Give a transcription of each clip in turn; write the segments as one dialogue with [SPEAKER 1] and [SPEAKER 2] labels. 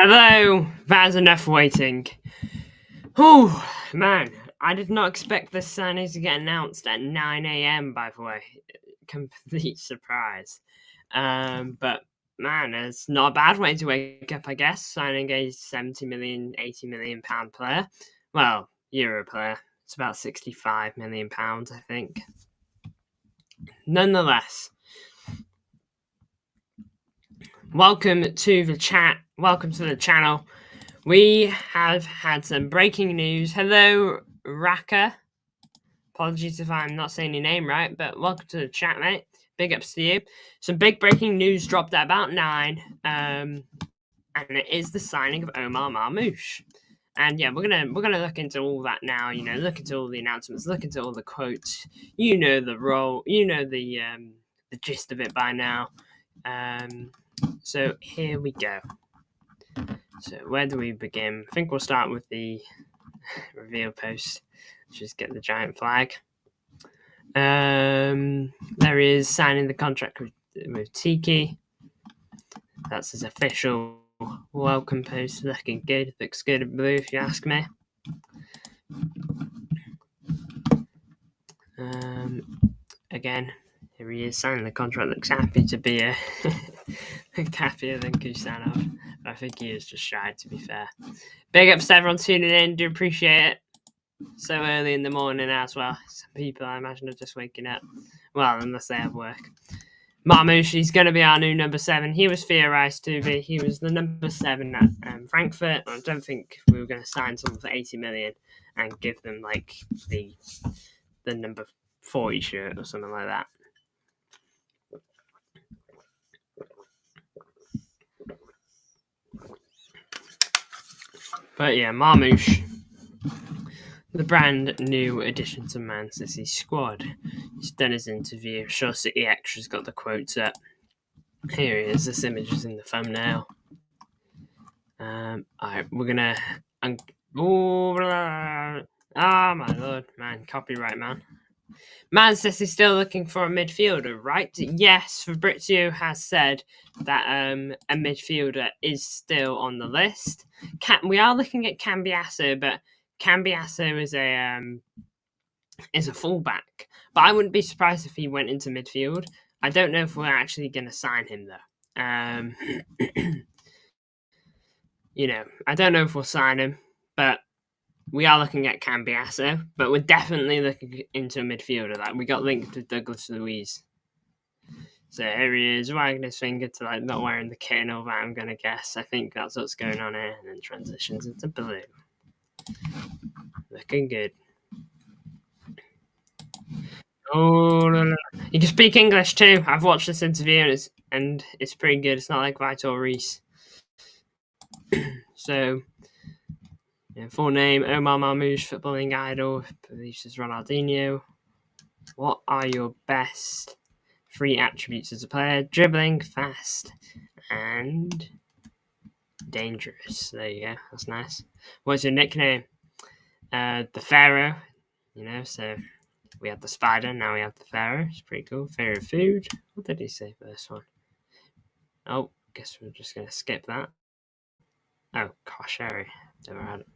[SPEAKER 1] Hello, that's enough waiting. Oh, man, I did not expect this signing to get announced at 9 a.m., by the way. Complete surprise. But man, it's not a bad way to wake up, I guess, signing a 70 million, 80 million pound player. Well, euro player. It's about 65 million pounds, I think. Nonetheless, welcome to the chat. Welcome to the channel. We have had some breaking news. Hello, Raka. Apologies if I'm not saying your name right, but welcome to the chat, mate. Big ups to you. Some big breaking news dropped at about 9, and it is the signing of Omar Marmoush. And yeah, we're gonna look into all that now. Look into all the announcements, look into all the quotes. You know the role, you know the gist of it by now. So here we go. So where do we begin? I think we'll start with the reveal post. Just get the giant flag. There is signing the contract with Tiki. That's his official welcome post. Looking good. Looks good in blue, if you ask me. Again, here he is signing the contract. Looks happy to be a happier than Kusanov. I think he is just shy, to be fair. Big ups to everyone tuning in. Do appreciate it. So early in the morning as well. Some people, I imagine, are just waking up. Well, unless they have work. Marmoush, he's going to be our new number 7. He was theorised to be. He was the number 7 at Frankfurt. I don't think we were going to sign someone for 80 million and give them like the number 40 shirt or something like that. But yeah, Marmoush, the brand new addition to Man City squad. He's done his interview. Sure City Extra's got the quotes up. Here he is. This image is in the thumbnail. Alright, we're gonna. Oh my lord, man! Copyright, man. Man City still looking for a midfielder, right? Yes, Fabrizio has said that a midfielder is still on the list. We are looking at Cambiasso, but Cambiasso is a fullback. But I wouldn't be surprised if he went into midfield. I don't know if we're actually going to sign him though. I don't know if we'll sign him, but we are looking at Cambiasso, but we're definitely looking into a midfielder. Like, we got linked with Douglas Luiz. So here he is, wagging his finger to like not wearing the kit and all that, I'm going to guess. I think that's what's going on here, and then transitions into blue. Looking good. Oh, no. You can speak English too. I've watched this interview, and it's pretty good. It's not like Vitor Reese. So, full name, Omar Marmoush, footballing idol, believes is Ronaldinho. What are your best 3 attributes as a player? Dribbling, fast, and dangerous. There you go. That's nice. What's your nickname? The Pharaoh. So we had the spider, now we have the Pharaoh. It's pretty cool. Favorite food. What did he say for this one? Oh, guess we're just going to skip that. Oh, Kosher. Never had it.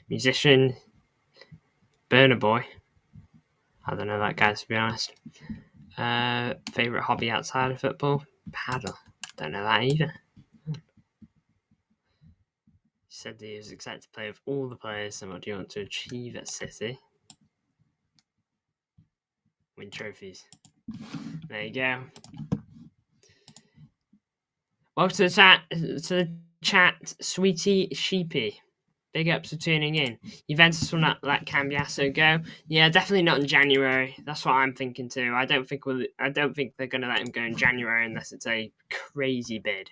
[SPEAKER 1] Musician. Burner Boy. I don't know that guy, to be honest. Favorite hobby outside of football? Paddle. Don't know that either. He said that he was excited to play with all the players. And what do you want to achieve at City? Win trophies. There you go. Welcome to the chat, Sweetie Sheepy. Big ups for tuning in. Juventus will not let Cambiasso go. Yeah, definitely not in January. That's what I'm thinking too. I don't think they're going to let him go in January unless it's a crazy bid.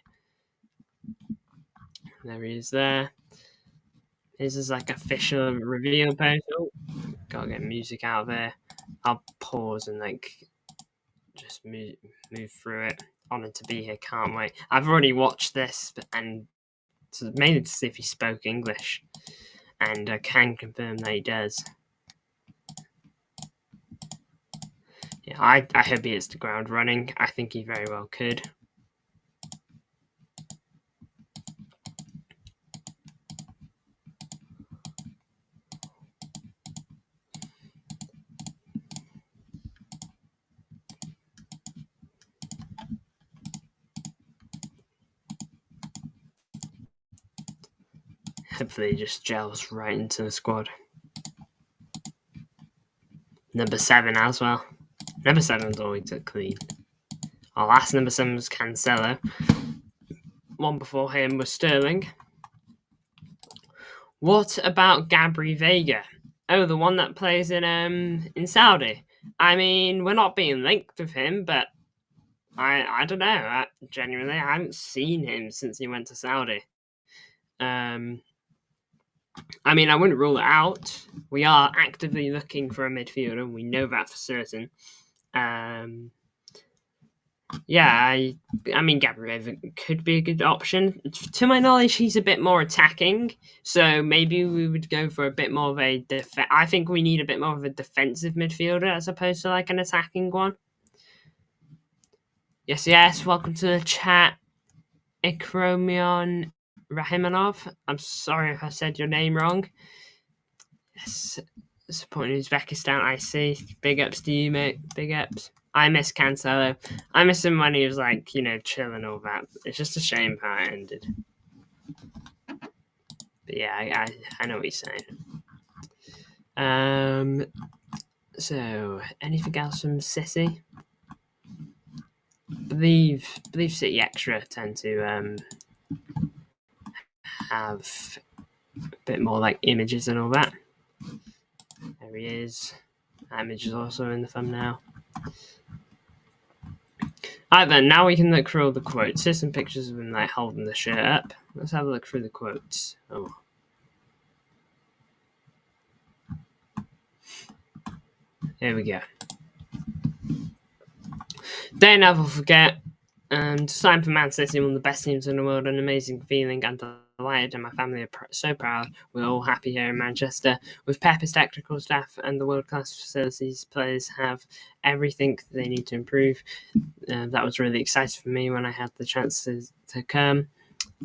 [SPEAKER 1] There he is there. This is like official reveal post. Oh, gotta get music out of there. I'll pause and just move through it. Honored to be here. Can't wait. I've already watched this, and mainly to see if he spoke English, and I can confirm that he does. Yeah, I hope he hits the ground running. I think he very well could. hopefully he just gels right into the squad. Number 7 as well. Number 7's always clean. Our last number 7 was Cancelo. One before him was Sterling. What about Gabri Vega? Oh, the one that plays in Saudi. I mean, we're not being linked with him, but I don't know. Genuinely, I haven't seen him since he went to Saudi. I mean, I wouldn't rule it out. We are actively looking for a midfielder. We know that for certain. Yeah, I mean, Gabriel could be a good option. To my knowledge, he's a bit more attacking, so maybe we would go for a bit more of a I think we need a bit more of a defensive midfielder as opposed to like an attacking one. Yes, welcome to the chat, Ikromion Rahimanov. I'm sorry if I said your name wrong. Yes, supporting Uzbekistan, I see. Big ups to you, mate. Big ups. I miss Cancelo. I miss him when he was like, chilling all that. It's just a shame how it ended. But yeah, I know what he's saying. So anything else from City? Believe City Extra tend to have a bit more like images and all that. There he is. That image is also in the thumbnail. Alright then, now we can look through all the quotes. Here's some pictures of him like holding the shirt up. Let's have a look through the quotes. Oh. Here we go. Day never forget. To sign for Man City, one of the best teams in the world, an amazing feeling and delighted, and my family are so proud. We're all happy here in Manchester. With Pepper's technical staff and the world-class facilities, players have everything they need to improve. That was really exciting for me when I had the chance to come.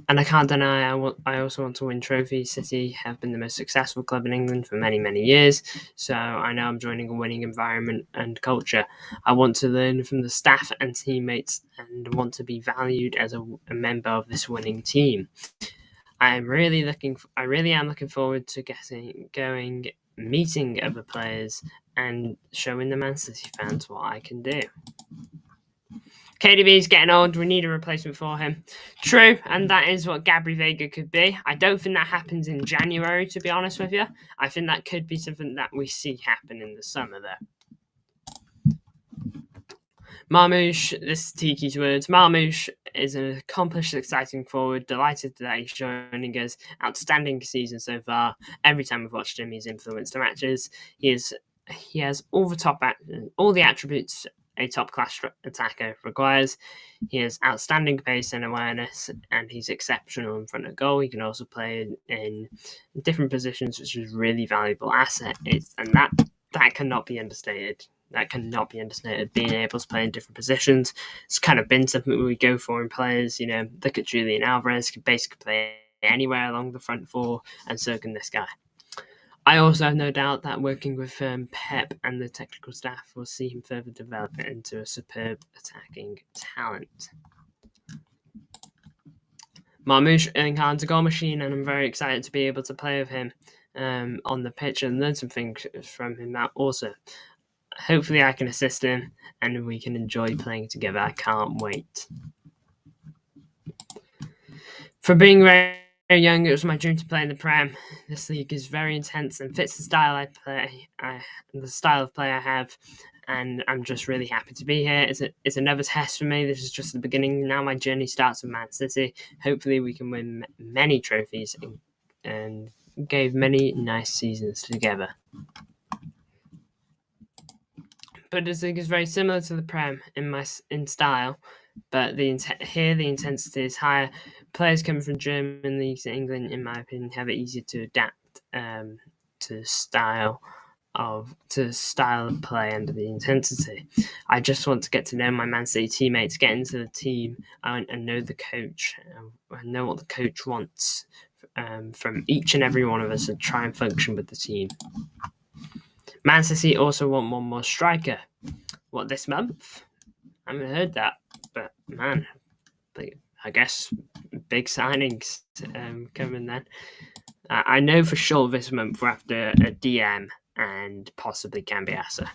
[SPEAKER 1] And I can't deny I also want to win trophies. City have been the most successful club in England for many, many years. So I know I'm joining a winning environment and culture. I want to learn from the staff and teammates and want to be valued as a member of this winning team. I really am looking forward to meeting other players and showing the Man City fans what I can do. KDB's getting old. We need a replacement for him. True, and that is what Gabri Vega could be. I don't think that happens in January, to be honest with you. I think that could be something that we see happen in the summer, though. Marmoush, this is Tiki's words. Marmoush is an accomplished, exciting forward. Delighted that he's joining us. Outstanding season so far. Every time we've watched him, he's influenced the matches. He has all the attributes a top-class attacker requires. He has outstanding pace and awareness, and he's exceptional in front of goal. He can also play in different positions, which is a really valuable asset. And that cannot be understated. That cannot be understated. Being able to play in different positions, it's kind of been something we go for in players. Look at Julian Alvarez, can basically play anywhere along the front four, and so can this guy. I also have no doubt that working with Pep and the technical staff will see him further develop into a superb attacking talent. Marmoush, Erling Haaland's a goal machine, and I'm very excited to be able to play with him on the pitch and learn some things from him also. Hopefully I can assist him and we can enjoy playing together. I can't wait. For being very young, it was my dream to play in the Prem. This league is very intense and fits the style I play, the style of play I have, and I'm just really happy to be here. It's another test for me. This is just the beginning. Now my journey starts with Man City. Hopefully we can win many trophies and gave many nice seasons together. Bundesliga is very similar to the Prem in style, but the intensity is higher. Players coming from German leagues in England, in my opinion, have it easier to adapt to style of play under the intensity. I just want to get to know my Man City teammates, get into the team, and know the coach. I know what the coach wants from each and every one of us, and try and function with the team. Man City also want one more striker. What, this month? I haven't heard that, but man, I guess big signings coming then. I know for sure this month we're after a DM and possibly Cambiasa.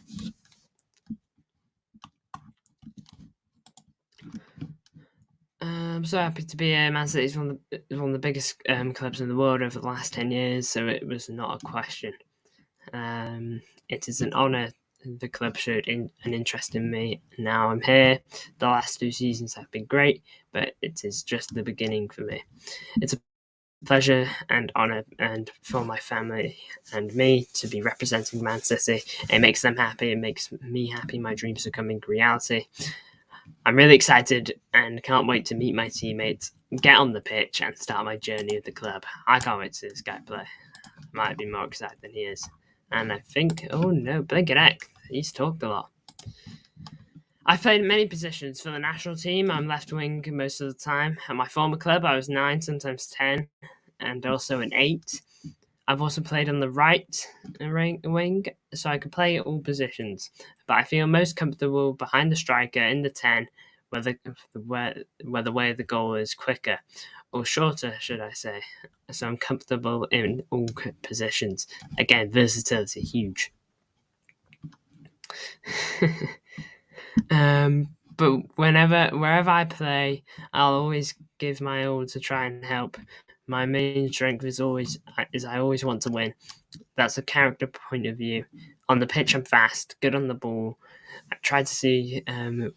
[SPEAKER 1] I'm so happy to be here. Man City is one of the biggest clubs in the world over the last 10 years, so it was not a question. It is an honour the club showed an interest in me. Now I'm here. The last 2 seasons have been great, but it is just the beginning for me. It's a pleasure and honour and for my family and me to be representing Man City. It makes them happy. It makes me happy. My dreams are coming reality. I'm really excited and can't wait to meet my teammates, get on the pitch, and start my journey with the club. I can't wait to see this guy play. I might be more excited than he is. And I think, oh no, Blinkenek, he's talked a lot. I've played many positions. For the national team, I'm left wing most of the time. At my former club, I was 9, sometimes 10, and also an 8. I've also played on the right wing, so I could play all positions. But I feel most comfortable behind the striker in the 10, where the way of the goal is quicker, or shorter, should I say. So I'm comfortable in all positions. Again, versatility, huge. But wherever I play, I'll always give my all to try and help. My main strength is I always want to win. That's a character point of view. On the pitch, I'm fast, good on the ball. I try to see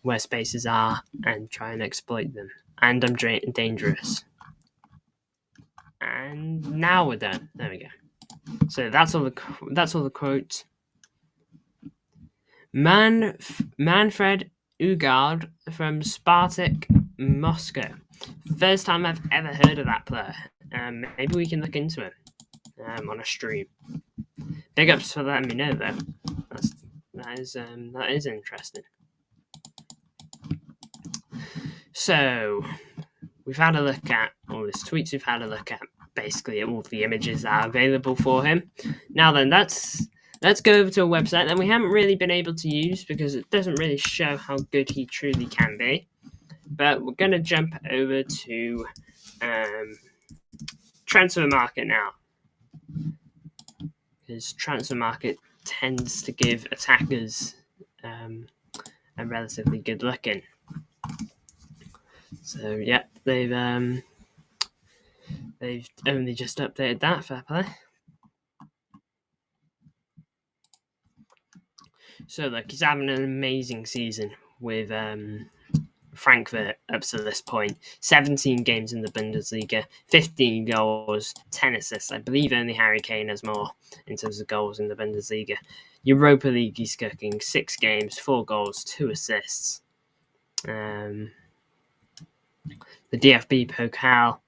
[SPEAKER 1] where spaces are and try and exploit them. And I'm dangerous. And now we're done. There we go. So that's all the quotes. Manfred Ugard from Spartak Moscow. First time I've ever heard of that player. Maybe we can look into him on a stream. Big ups for letting me know, though. That is interesting. So we've had a look at all his tweets. We've had a look at basically all the images that are available for him. Now then, let's go over to a website that we haven't really been able to use because it doesn't really show how good he truly can be. But we're going to jump over to Transfer Market now. Because Transfer Market tends to give attackers a relatively good look in. So, yeah, they've only just updated that, fair play. So, look, he's having an amazing season with Frankfurt up to this point. 17 games in the Bundesliga, 15 goals, 10 assists. I believe only Harry Kane has more in terms of goals in the Bundesliga. Europa League, he's cooking 6 games, 4 goals, 2 assists. The DFB Pokal,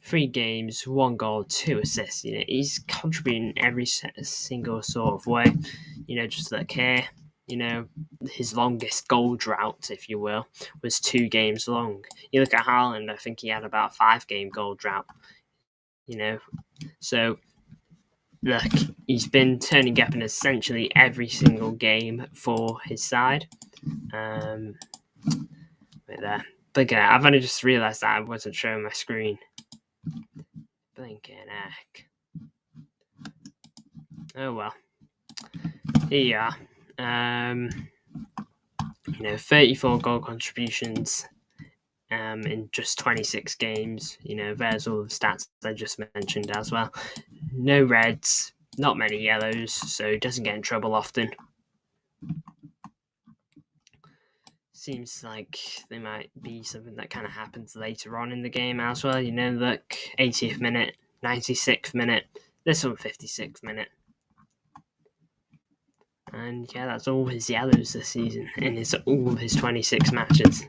[SPEAKER 1] 3 games, 1 goal, 2 assists. You know, he's contributing every single sort of way. You know, just look here. You know, his longest goal drought, if you will, was 2 games long. You look at Haaland, I think he had about a 5-game goal drought. You know, so look, he's been turning up in essentially every single game for his side. Wait there. But I've only just realised that I wasn't showing my screen. Blinking heck. Oh well. Here you are. 34 goal contributions in just 26 games. You know, there's all the stats I just mentioned as well. No reds, not many yellows, so doesn't get in trouble often. Seems like there might be something that kind of happens later on in the game as well. You know, look, 80th minute, 96th minute, this one 56th minute. And yeah, that's all his yellows this season in all his 26 matches.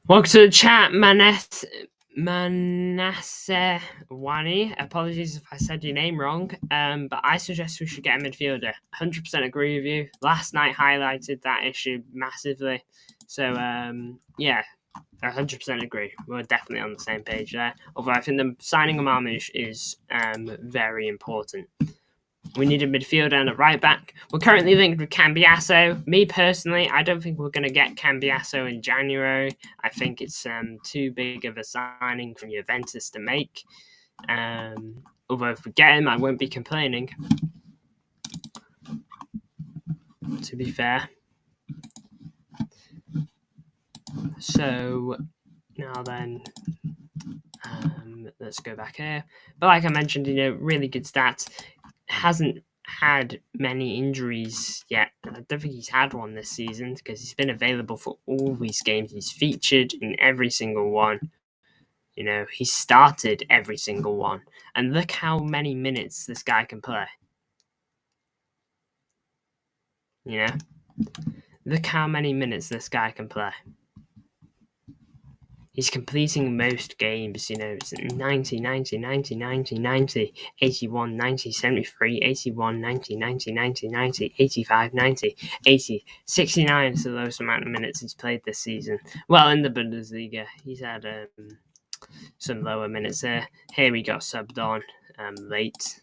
[SPEAKER 1] Welcome to the chat, Manasseh Wani. Apologies if I said your name wrong, but I suggest we should get a midfielder. 100% agree with you. Last night highlighted that issue massively. So, yeah, 100% agree. We're definitely on the same page there. Although I think the signing of Marmoush is very important. We need a midfielder and a right back. We're currently linked with Cambiasso. Me personally, I don't think we're going to get Cambiasso in January. I think it's too big of a signing from Juventus to make. Although if we get him, I won't be complaining. To be fair. So now then, let's go back here. But like I mentioned, really good stats. Hasn't had many injuries yet. I don't think he's had one this season because he's been available for all these games. He's featured in every single one. He started every single one. And look how many minutes this guy can play. Look how many minutes this guy can play. He's completing most games, it's 90, 90, 90, 90, 90, 81, 90, 73, 81, 90, 90, 90, 90, 85, 90, 80, 69 is the lowest amount of minutes he's played this season. Well, in the Bundesliga, he's had some lower minutes there. Here we got subbed on late.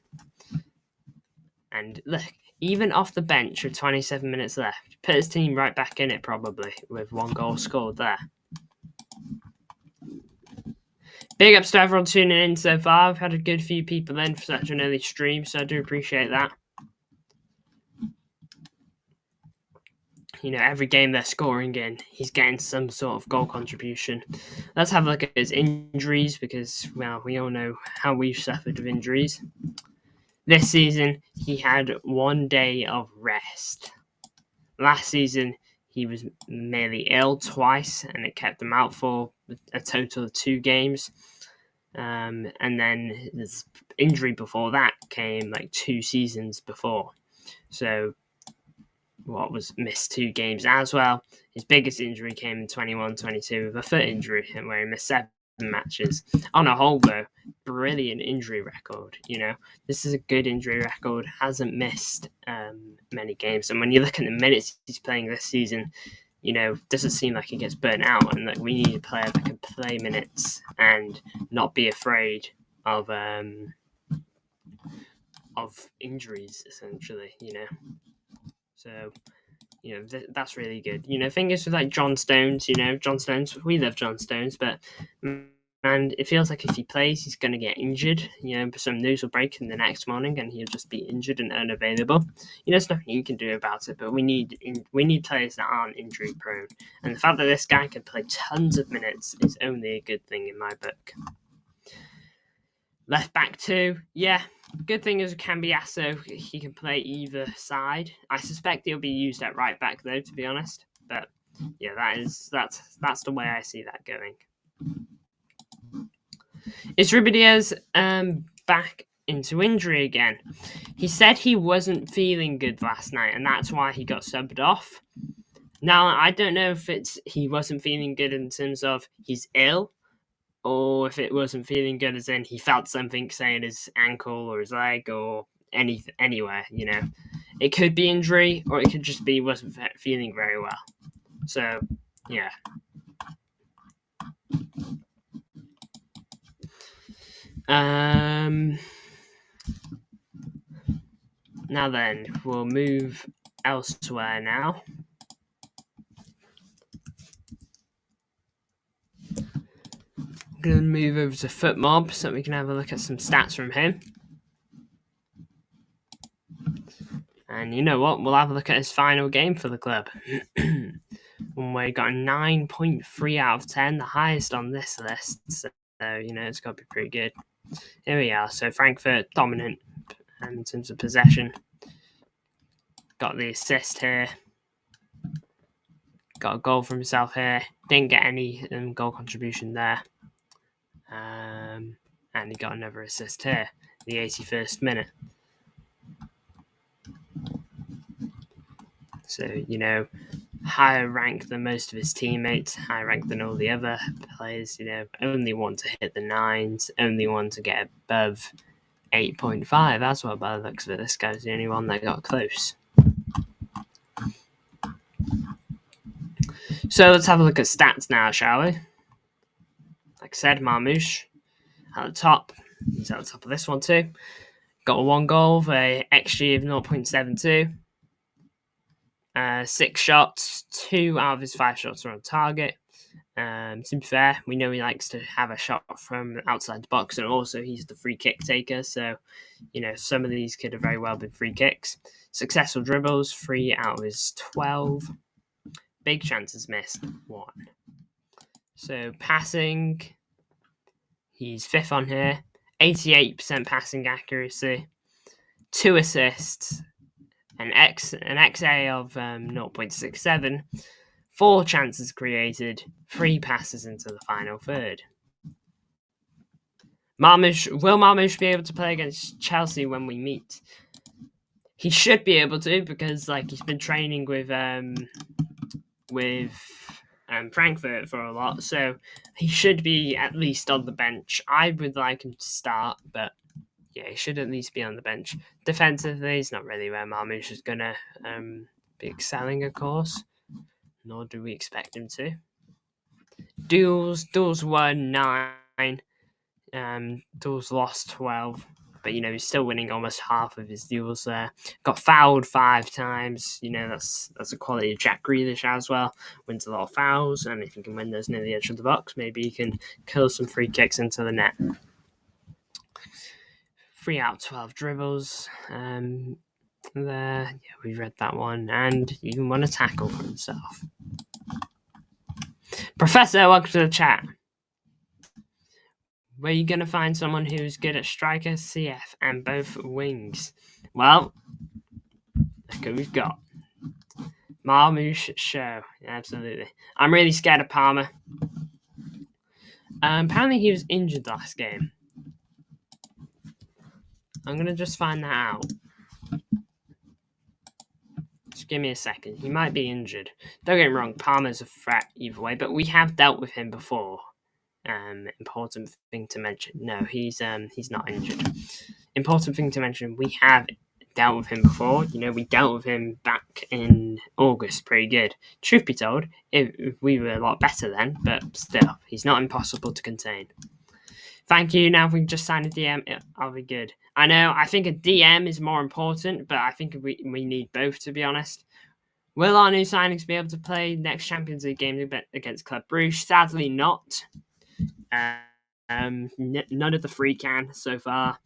[SPEAKER 1] And look, even off the bench with 27 minutes left, put his team right back in it probably with 1 goal scored there. Big ups to everyone tuning in so far. I've had a good few people in for such an early stream, so I do appreciate that. Every game they're scoring in, he's getting some sort of goal contribution. Let's have a look at his injuries because, well, we all know how we've suffered with injuries. This season, he had 1 day of rest. Last season, he was merely ill twice, and it kept him out for a total of 2 games. And then his injury before that came 2 seasons before. So, was missed 2 games as well. His biggest injury came in 21-22 with a foot injury, where he missed 7 matches. On a whole, though, brilliant injury record. This is a good injury record. Hasn't missed many games, and when you look at the minutes he's playing this season, doesn't seem like he gets burnt out. And we need a player that can play minutes and not be afraid of injuries, essentially. So. That's really good. Fingers with John Stones. John Stones. We love John Stones, but and it feels like if he plays, he's going to get injured. Some news will break in the next morning, and he'll just be injured and unavailable. There's nothing you can do about it. But we need players that aren't injury prone, and the fact that this guy can play tons of minutes is only a good thing in my book. Left back 2, yeah. Good thing is Cambiasso, he can play either side. I suspect he'll be used at right back though, to be honest. But yeah, that's the way I see that going. Is Rubidiaz back into injury again? He said he wasn't feeling good last night, and that's why he got subbed off. Now I don't know if he wasn't feeling good in terms of he's ill, or if it wasn't feeling good as in he felt something, say, in his ankle or his leg or anywhere, It could be injury, or it could just be wasn't feeling very well. So, yeah. Now then, we'll move elsewhere now. I'm going to move over to FootMob so that we can have a look at some stats from him. And you know what? We'll have a look at his final game for the club. Where he got a 9.3 out of 10, the highest on this list. So, it's got to be pretty good. Here we are. So, Frankfurt dominant in terms of possession. Got the assist here. Got a goal from himself here. Didn't get any goal contribution there. And he got another assist here, the 81st minute. So, higher rank than most of his teammates, higher rank than all the other players, only one to hit the 9s, only one to get above 8.5. That's what, by the looks of it, this guy's the only one that got close. So let's have a look at stats now, shall we? Like I said, Marmoush at the top. He's at the top of this one too. got a 1 goal for a XG of 0.72. 6 shots, 2 out of his 5 shots are on target. To be fair, we know he likes to have a shot from outside the box, and also he's the free kick taker, so some of these could have very well been free kicks. Successful dribbles, 3 out of his 12. Big chances missed, 1. So passing, he's 5th on here, 88% passing accuracy, 2 assists, an XA of 0.67, 4 chances created, 3 passes into the final third. Will Marmoush be able to play against Chelsea when we meet? He should be able to, because he's been training with Frankfurt for a lot, so he should be at least on the bench. I would like him to start, but yeah, he should at least be on the bench. Defensively, he's not really where Marmoush is going to be excelling, of course. Nor do we expect him to. Duels won 9. Duels lost 12. But, he's still winning almost half of his duels there. Got fouled 5 times. That's a quality of Jack Grealish as well. Wins a lot of fouls. And if he can win those near the edge of the box, maybe he can kill some free kicks into the net. 3 out of 12 dribbles. There, yeah, we read that one. And he even won a tackle for himself. Professor, welcome to the chat. Where are you going to find someone who's good at striker, CF, and both wings? Well, look who we've got. Marmoush show. Yeah, absolutely. I'm really scared of Palmer. Apparently he was injured last game. I'm going to just find that out. Just give me a second. He might be injured. Don't get me wrong, Palmer's a threat either way, but we have dealt with him before. Important thing to mention. No, he's not injured. Important thing to mention, we have dealt with him before. We dealt with him back in August pretty good. Truth be told, we were a lot better then, but still, he's not impossible to contain. Thank you. Now if we just sign a DM, I'll be good. I know, I think a DM is more important, but I think we need both, to be honest. Will our new signings be able to play next Champions League game against Club Brugge? Sadly not. None of the 3 can so far.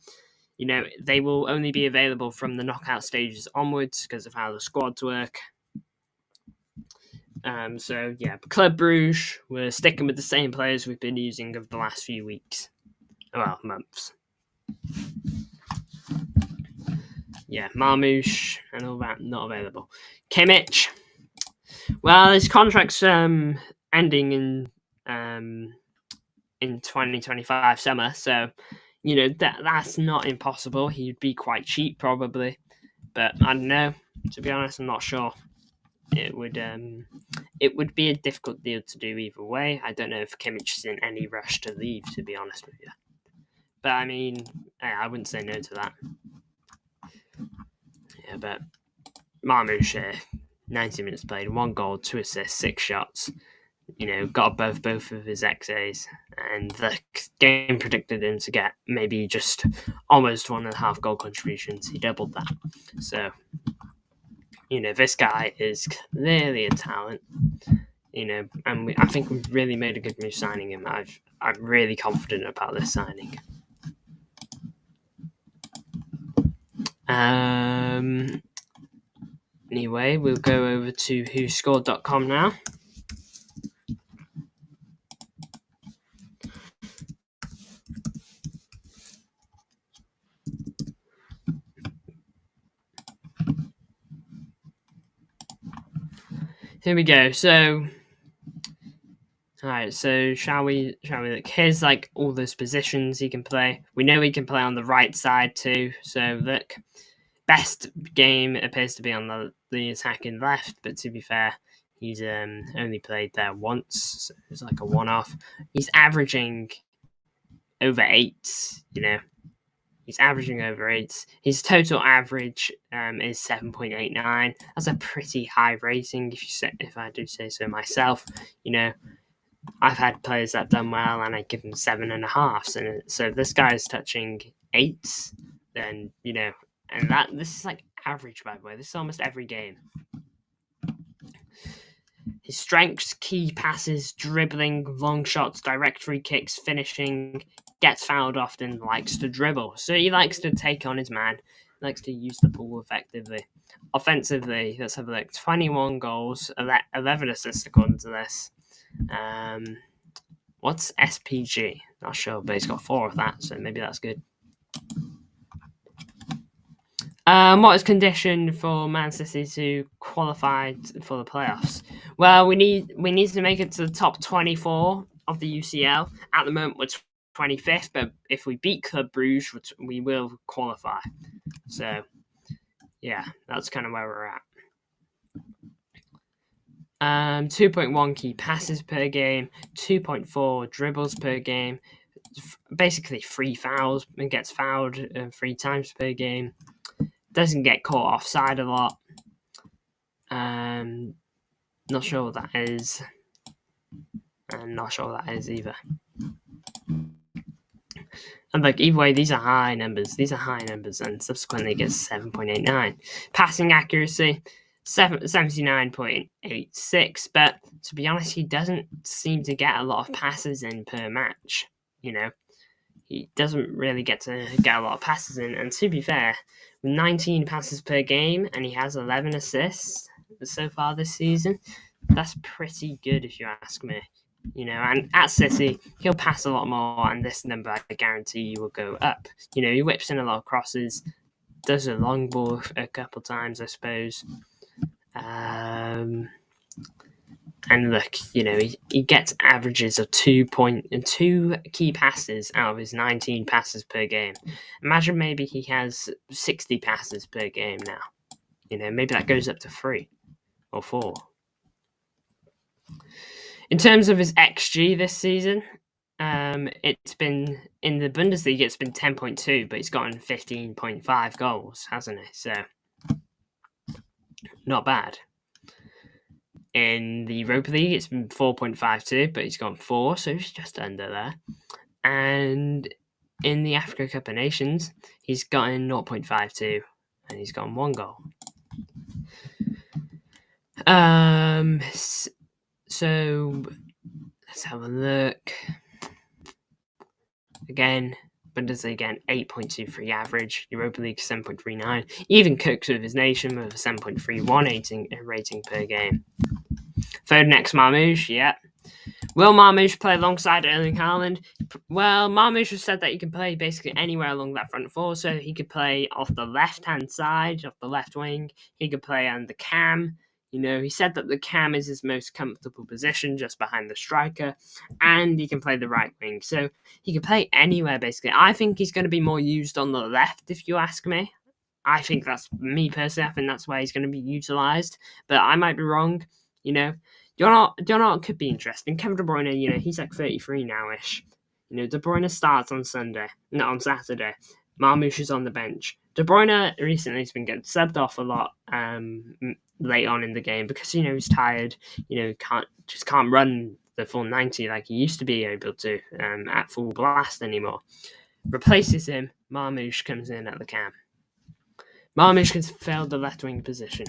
[SPEAKER 1] They will only be available from the knockout stages onwards because of how the squads work. So yeah, Club Brugge, we're sticking with the same players we've been using over the last few weeks. Well, months. Yeah, Marmoush and all that, not available. Kimmich. Well, his contract's ending in 2025 summer, so that's not impossible. He'd be quite cheap probably, but I don't know. To be honest, I'm not sure. It would be a difficult deal to do either way. I don't know if Kimmich is in any rush to leave, to be honest with you. But I mean, I wouldn't say no to that. Yeah, but Marmoush, 90 minutes played, 1 goal, 2 assists, 6 shots. Got both of his XAs, and the game predicted him to get maybe just almost 1.5 goal contributions. He doubled that. So, this guy is clearly a talent. And I think we've really made a good move signing him. I'm really confident about this signing. Anyway, we'll go over to whoscored.com now. Here we go. So, all right. So, shall we look? Here's all those positions he can play. We know he can play on the right side too. So, look, best game appears to be on the attacking left. But to be fair, he's only played there once. So it's like a one-off. He's averaging over 8. He's averaging over 8. His total average is 7.89. That's a pretty high rating, if I do say so myself. I've had players that have done well, and I give them 7.5. So this guy is touching 8s then and this is like average, by the way. This is almost every game. His strengths: key passes, dribbling, long shots, direct free kicks, finishing. Gets fouled often, likes to dribble. So he likes to take on his man, likes to use the ball effectively. Offensively, let's have a look. 21 goals, 11 assists according to this. What's SPG? Not sure, but he's got 4 of that, so maybe that's good. What is conditioned for Man City to qualify for the playoffs? Well, we need to make it to the top 24 of the UCL. At the moment, we're 25th, but if we beat Club Brugge, we will qualify. So, yeah, that's kind of where we're at. 2.1 key passes per game, 2.4 dribbles per game, basically 3 fouls, and gets fouled 3 times per game. Doesn't get caught offside a lot. Not sure what that is. I'm not sure what that is either. And either way, these are high numbers. And subsequently gets 7.89. Passing accuracy, 79.86. But to be honest, he doesn't seem to get a lot of passes in per match. He doesn't really get a lot of passes in. And to be fair, 19 passes per game, and he has 11 assists so far this season. That's pretty good, if you ask me. And at City, he'll pass a lot more, and this number, I guarantee you, will go up. He whips in a lot of crosses, does a long ball a couple times, I suppose. And look, he gets averages of 2 key passes out of his 19 passes per game. Imagine maybe he has 60 passes per game now. Maybe that goes up to 3 or 4. In terms of his XG this season, it's been in the Bundesliga. It's been 10.2, but he's gotten 15.5 goals, hasn't he? So not bad. In the Europa League, it's been 4.52, but he's gone 4, so he's just under there. And in the Africa Cup of Nations, he's gotten 0.52, and he's gotten 1 goal. So let's have a look. Again, Bundesliga 8.23 average, Europa League 7.39. Even cooks with his nation with a 7.31 rating per game. Third next, Marmoush, yeah. Will Marmoush play alongside Erling Haaland? Well, Marmoush has said that he can play basically anywhere along that front 4, so he could play off the left-hand side, off the left wing. He could play on the cam. He said that the cam is his most comfortable position, just behind the striker, and he can play the right wing. So he can play anywhere, basically. I think he's going to be more used on the left, if you ask me. I think that's me personally. I think that's where he's going to be utilised, but I might be wrong. Do you know what could be interesting? Kevin De Bruyne, he's like 33 now-ish. De Bruyne starts on Saturday. Marmoush is on the bench. De Bruyne recently has been getting subbed off a lot late on in the game because he's tired. Can't run the full 90 like he used to be able to at full blast anymore. Replaces him. Marmoush comes in at the cam. Marmoush can fill the left wing position.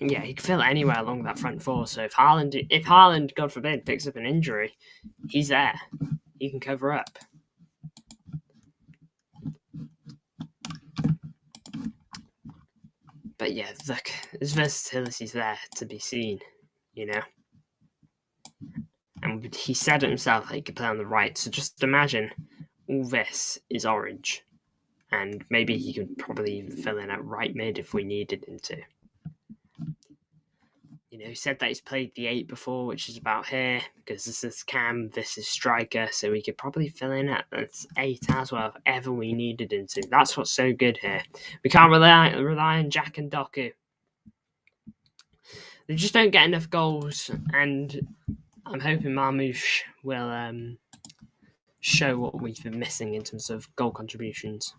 [SPEAKER 1] Yeah, he can fill anywhere along that front 4. So if Haaland, God forbid, picks up an injury, he's there. He can cover up. But yeah, look, his versatility's there to be seen, And he said it himself that he could play on the right. So just imagine all this is orange. And maybe he could probably even fill in at right mid if we needed him to. He said that he's played the 8 before, which is about here, because this is cam, this is striker, so we could probably fill in at 8 as well if ever we needed him to. That's what's so good here. We can't rely on Jack and Doku. They just don't get enough goals, and I'm hoping Marmoush will show what we've been missing in terms of goal contributions.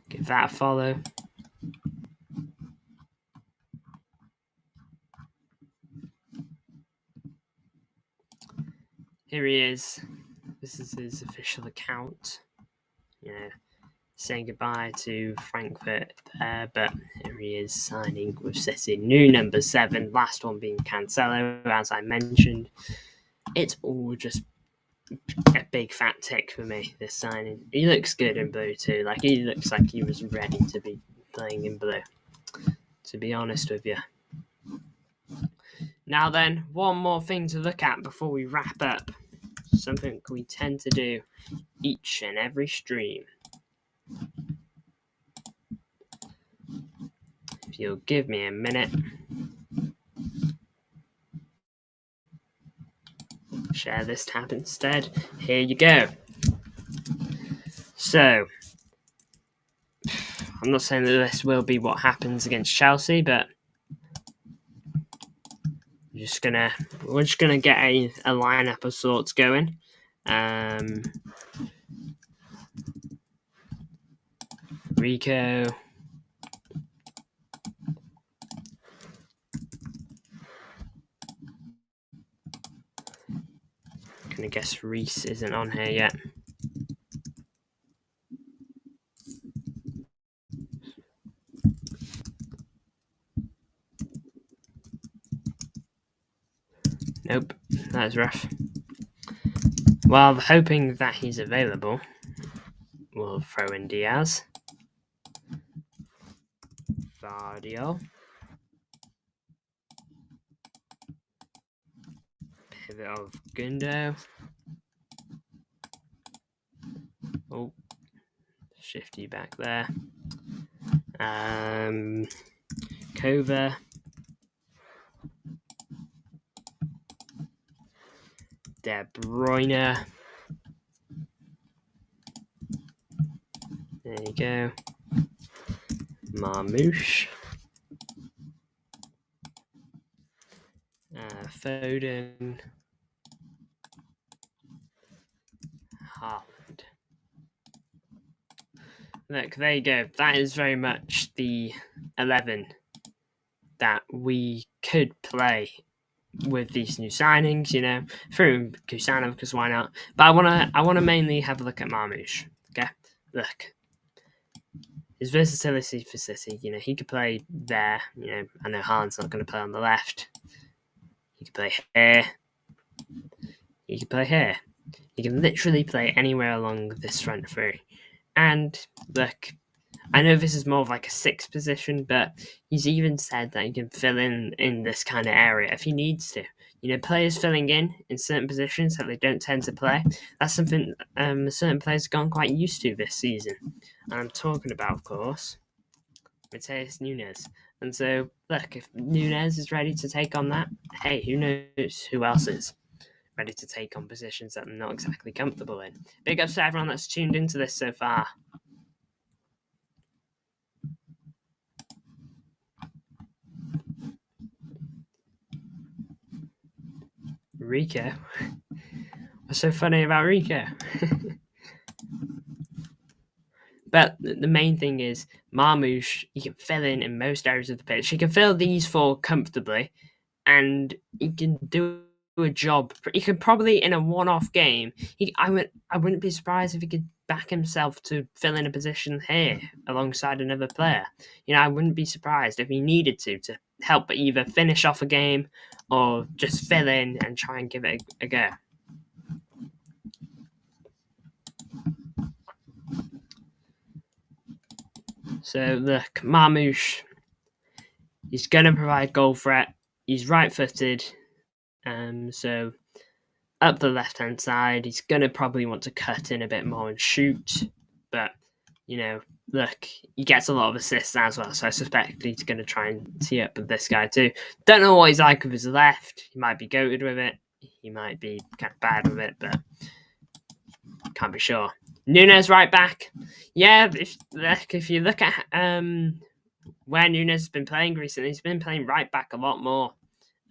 [SPEAKER 1] Give that a follow. Here he is. this is his official account. Saying goodbye to Frankfurt there, but here he is signing with City. New number 7, last one being Cancelo, as I mentioned. It's all just a big fat tick for me, this signing. He looks good in blue too. He looks like he was ready to be playing in blue, to be honest with you. Now then, one more thing to look at before we wrap up. Something we tend to do each and every stream. If you'll give me a minute. Share this tab instead. Here you go. So, I'm not saying that this will be what happens against Chelsea, but we're just gonna get a lineup of sorts going. Rico. Gonna guess Reese isn't on here yet. Nope, that's rough. Well, hoping that he's available, we'll throw in Diaz. Vardio. Pivot of Gundo. Oh, shifty back there. Kova. De Bruyne. There you go. Marmoush. Foden. Haaland. Look, there you go. That is very much the 11 that we could play with these new signings, through Kusano, because why not? But I wanna mainly have a look at Marmoush. Okay, look, his versatility for City. He could play there. I know Haaland's not going to play on the left. He could play here. He could play here. He can literally play anywhere along this front three. And look, I know this is more of like a 6 position, but he's even said that he can fill in this kind of area if he needs to. Players filling in certain positions that they don't tend to play. That's something certain players have gone quite used to this season. And I'm talking about, of course, Mateus Nunes. And so, look, if Nunes is ready to take on that, hey, who knows who else is ready to take on positions that they're not exactly comfortable in. Big ups to everyone that's tuned into this so far. Rico? What's so funny about Rico? But the main thing is, Marmoush, he can fill in most areas of the pitch. He can fill these 4 comfortably, and he can do a job. He could probably, in a one-off game, I wouldn't be surprised if he could back himself to fill in a position here alongside another player. I wouldn't be surprised if he needed to help either finish off a game or just fill in and try and give it a go. So look, Marmoush, he's going to provide goal threat. He's right-footed, so up the left-hand side, he's going to probably want to cut in a bit more and shoot. But, look, he gets a lot of assists as well, so I suspect he's going to try and tee up with this guy too. Don't know what he's like with his left. He might be goated with it. He might be kind of bad with it, but can't be sure. Nunes right back. Yeah, if you look at where Nunes has been playing recently, he's been playing right back a lot more.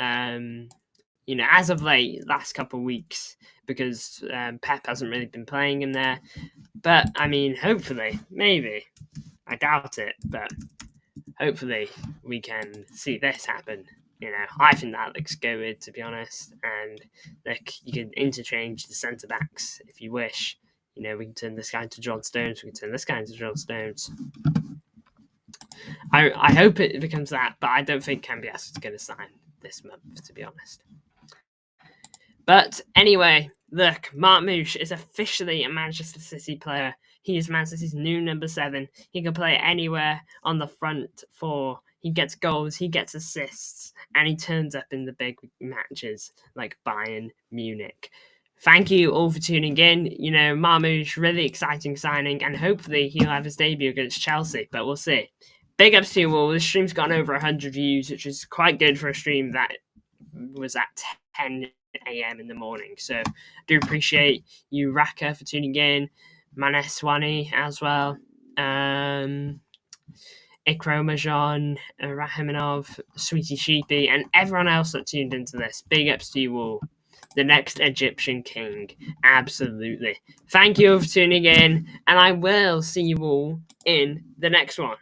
[SPEAKER 1] As of late, last couple of weeks, because Pep hasn't really been playing him there. But, hopefully, maybe. I doubt it, but hopefully we can see this happen I think that looks good, to be honest. And look, you can interchange the centre backs if you wish. We can turn this guy into John Stones. We can turn this guy into John Stones. I hope it becomes that, but I don't think Cambias is going to sign this month, to be honest. But anyway, look, Marmoush is officially a Manchester City player. He is Man City's new number 7. He can play anywhere on the front four. He gets goals, he gets assists, and he turns up in the big matches like Bayern Munich. Thank you all for tuning in. Marmoush, really exciting signing, and hopefully he'll have his debut against Chelsea, but we'll see. Big ups to you all. The stream's gotten over 100 views, which is quite good for a stream that was at 10 a.m. in the morning. So I do appreciate you, Raka, for tuning in. Maneswani as well. Ikromajon, Rahimanov, Sweetie Sheepy, and everyone else that tuned into this. Big ups to you all. The next Egyptian king. Absolutely. Thank you for tuning in, and I will see you all in the next one.